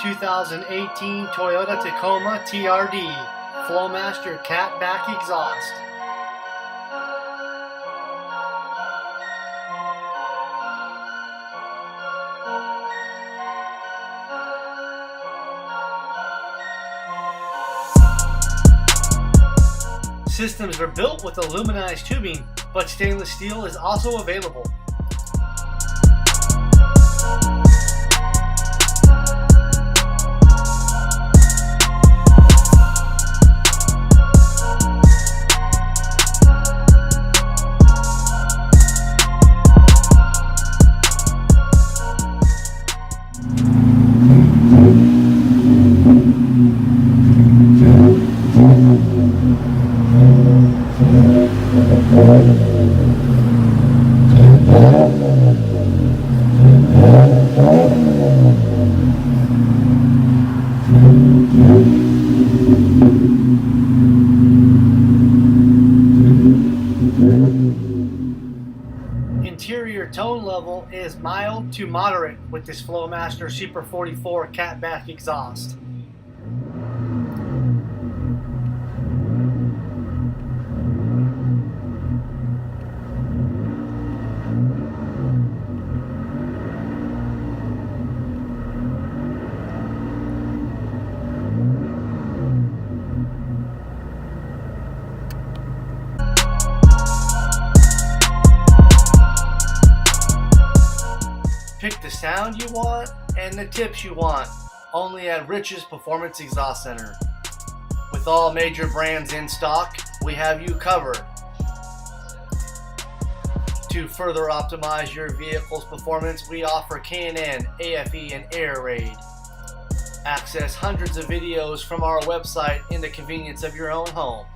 2018 Toyota Tacoma TRD Flowmaster catback exhaust. Systems are built with aluminized tubing, but stainless steel is also available. Interior tone level is mild to moderate with this Flowmaster Super 44 catback exhaust. Pick the sound you want and the tips you want, only at Rich's Performance Exhaust Center. With all major brands in stock, we have you covered. To further optimize your vehicle's performance, we offer K&N, AFE, and Air Raid. Access hundreds of videos from our website in the convenience of your own home.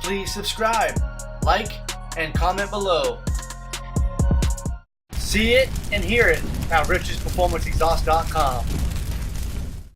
Please subscribe, like, and comment below. See it and hear it at richsperformanceexhaust.com.